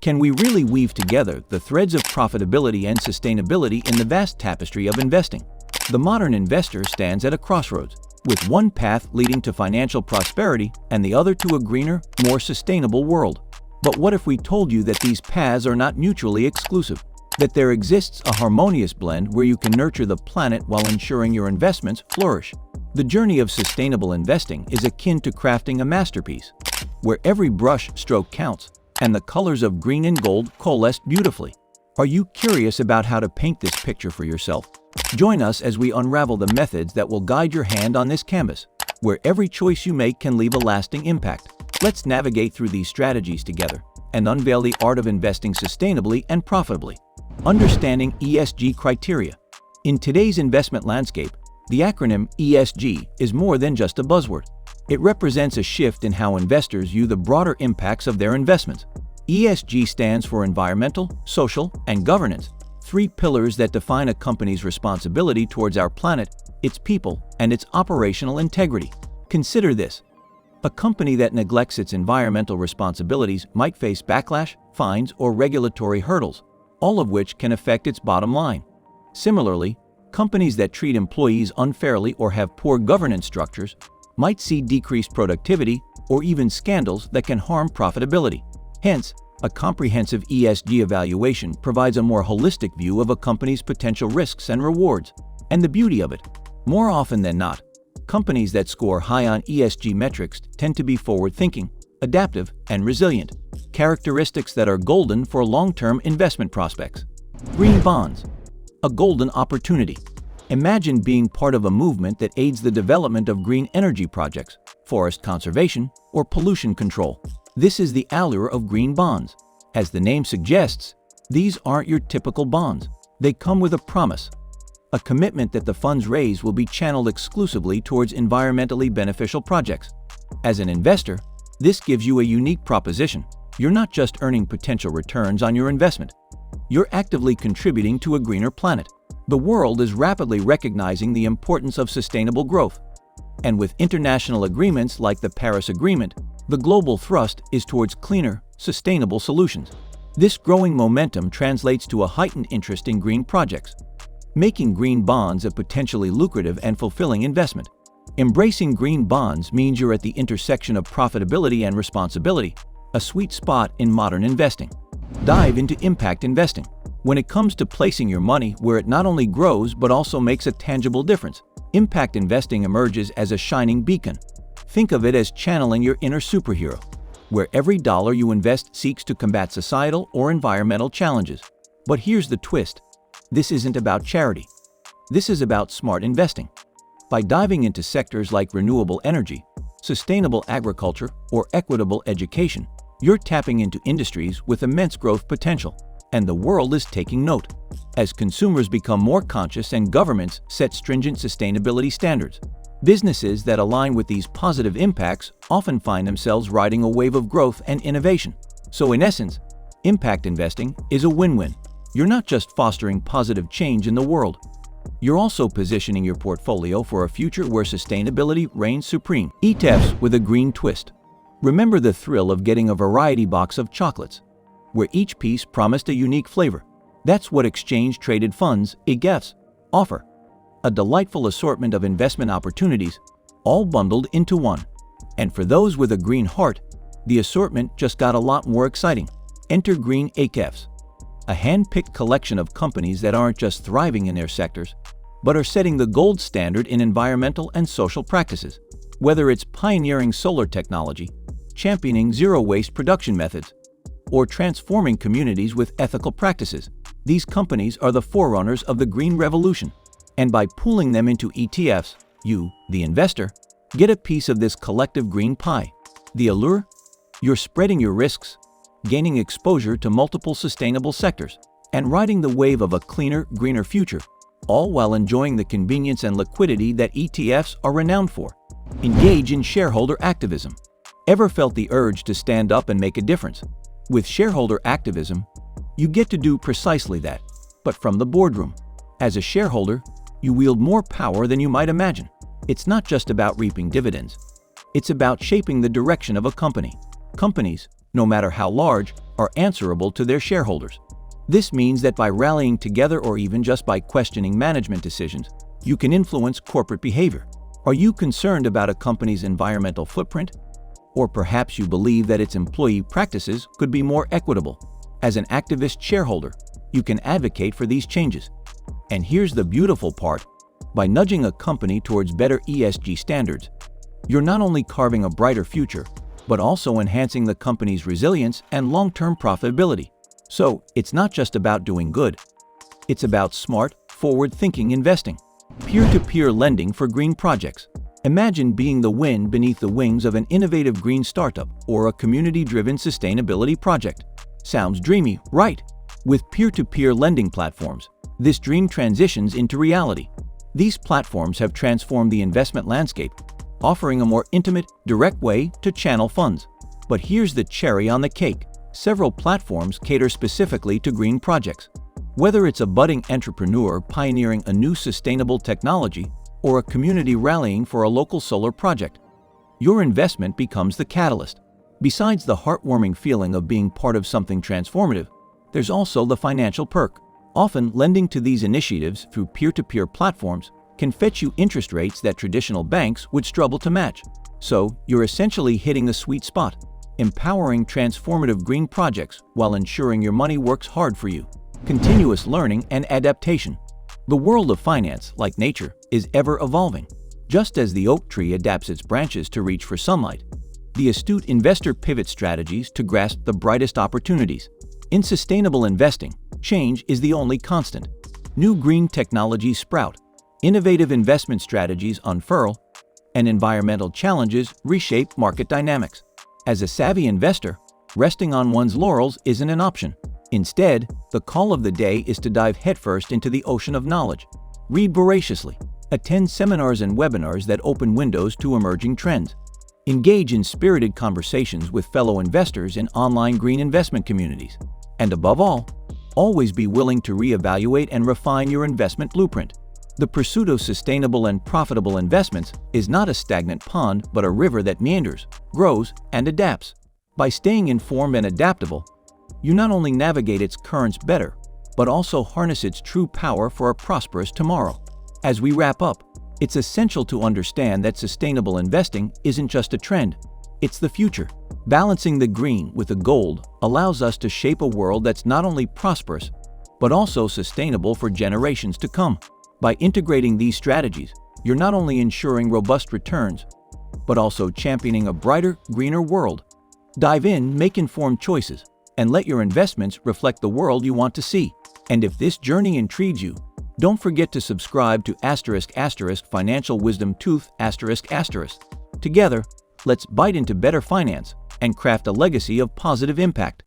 Can we really weave together the threads of profitability and sustainability in the vast tapestry of investing? The modern investor stands at a crossroads, with one path leading to financial prosperity and the other to a greener, more sustainable world. But what if we told you that these paths are not mutually exclusive? That there exists a harmonious blend where you can nurture the planet while ensuring your investments flourish? The journey of sustainable investing is akin to crafting a masterpiece, where every brush stroke counts and the colors of green and gold coalesce beautifully. Are you curious about how to paint this picture for yourself? Join us as we unravel the methods that will guide your hand on this canvas, where every choice you make can leave a lasting impact. Let's navigate through these strategies together and unveil the art of investing sustainably and profitably. Understanding ESG criteria. In today's investment landscape, the acronym ESG is more than just a buzzword. It represents a shift in how investors view the broader impacts of their investments. ESG stands for environmental, social, and governance, three pillars that define a company's responsibility towards our planet, its people, and its operational integrity. Consider this. A company that neglects its environmental responsibilities might face backlash, fines, or regulatory hurdles, all of which can affect its bottom line. Similarly, companies that treat employees unfairly or have poor governance structures might see decreased productivity or even scandals that can harm profitability. Hence, a comprehensive ESG evaluation provides a more holistic view of a company's potential risks and rewards. And the beauty of it, more often than not, companies that score high on ESG metrics tend to be forward-thinking, adaptive, and resilient, characteristics that are golden for long-term investment prospects. Green bonds, a golden opportunity. Imagine being part of a movement that aids the development of green energy projects, forest conservation, or pollution control. This is the allure of green bonds. As the name suggests, these aren't your typical bonds. They come with a promise, a commitment that the funds raised will be channeled exclusively towards environmentally beneficial projects. As an investor, this gives you a unique proposition. You're not just earning potential returns on your investment. You're actively contributing to a greener planet. The world is rapidly recognizing the importance of sustainable growth. And with international agreements like the Paris Agreement, the global thrust is towards cleaner, sustainable solutions. This growing momentum translates to a heightened interest in green projects, making green bonds a potentially lucrative and fulfilling investment. Embracing green bonds means you're at the intersection of profitability and responsibility, a sweet spot in modern investing. Dive into impact investing. When it comes to placing your money where it not only grows but also makes a tangible difference, impact investing emerges as a shining beacon. Think of it as channeling your inner superhero, where every dollar you invest seeks to combat societal or environmental challenges. But here's the twist. This isn't about charity. This is about smart investing. By diving into sectors like renewable energy, sustainable agriculture, or equitable education, you're tapping into industries with immense growth potential. And the world is taking note. As consumers become more conscious and governments set stringent sustainability standards, businesses that align with these positive impacts often find themselves riding a wave of growth and innovation. So in essence, impact investing is a win-win. You're not just fostering positive change in the world. You're also positioning your portfolio for a future where sustainability reigns supreme. ETFs with a green twist. Remember the thrill of getting a variety box of chocolates, where each piece promised a unique flavor. That's what exchange-traded funds, ETFs, offer. A delightful assortment of investment opportunities, all bundled into one. And for those with a green heart, the assortment just got a lot more exciting. Enter green ETFs, a hand-picked collection of companies that aren't just thriving in their sectors, but are setting the gold standard in environmental and social practices. Whether it's pioneering solar technology, championing zero-waste production methods, or transforming communities with ethical practices, these companies are the forerunners of the green revolution. And by pooling them into ETFs, you, the investor, get a piece of this collective green pie. The allure? You're spreading your risks, gaining exposure to multiple sustainable sectors, and riding the wave of a cleaner, greener future, all while enjoying the convenience and liquidity that ETFs are renowned for. Engage in shareholder activism. Ever felt the urge to stand up and make a difference? With shareholder activism, you get to do precisely that, but from the boardroom. As a shareholder, you wield more power than you might imagine. It's not just about reaping dividends. It's about shaping the direction of a company. Companies, no matter how large, are answerable to their shareholders. This means that by rallying together or even just by questioning management decisions, you can influence corporate behavior. Are you concerned about a company's environmental footprint? Or perhaps you believe that its employee practices could be more equitable. As an activist shareholder, you can advocate for these changes. And here's the beautiful part. By nudging a company towards better ESG standards, you're not only carving a brighter future, but also enhancing the company's resilience and long-term profitability. So, it's not just about doing good. It's about smart, forward-thinking investing. Peer-to-peer lending for green projects. Imagine being the wind beneath the wings of an innovative green startup or a community-driven sustainability project. Sounds dreamy, right? With peer-to-peer lending platforms, this dream transitions into reality. These platforms have transformed the investment landscape, offering a more intimate, direct way to channel funds. But here's the cherry on the cake. Several platforms cater specifically to green projects. Whether it's a budding entrepreneur pioneering a new sustainable technology or a community rallying for a local solar project, your investment becomes the catalyst. Besides the heartwarming feeling of being part of something transformative, there's also the financial perk. Often, lending to these initiatives through peer-to-peer platforms can fetch you interest rates that traditional banks would struggle to match. So, you're essentially hitting the sweet spot, empowering transformative green projects while ensuring your money works hard for you. Continuous learning and adaptation. The world of finance, like nature, is ever evolving. Just as the oak tree adapts its branches to reach for sunlight, the astute investor pivots strategies to grasp the brightest opportunities. In sustainable investing, change is the only constant. New green technologies sprout, innovative investment strategies unfurl, and environmental challenges reshape market dynamics. As a savvy investor, resting on one's laurels isn't an option. Instead, the call of the day is to dive headfirst into the ocean of knowledge. Read voraciously, attend seminars and webinars that open windows to emerging trends. Engage in spirited conversations with fellow investors in online green investment communities. And above all, always be willing to reevaluate and refine your investment blueprint. The pursuit of sustainable and profitable investments is not a stagnant pond, but a river that meanders, grows, and adapts. By staying informed and adaptable, you not only navigate its currents better, but also harness its true power for a prosperous tomorrow. As we wrap up, it's essential to understand that sustainable investing isn't just a trend, it's the future. Balancing the green with the gold allows us to shape a world that's not only prosperous, but also sustainable for generations to come. By integrating these strategies, you're not only ensuring robust returns, but also championing a brighter, greener world. Dive in, make informed choices, and let your investments reflect the world you want to see. And if this journey intrigues you, don't forget to subscribe to *** Financial Wisdom Tooth ***. Together, let's bite into better finance and craft a legacy of positive impact.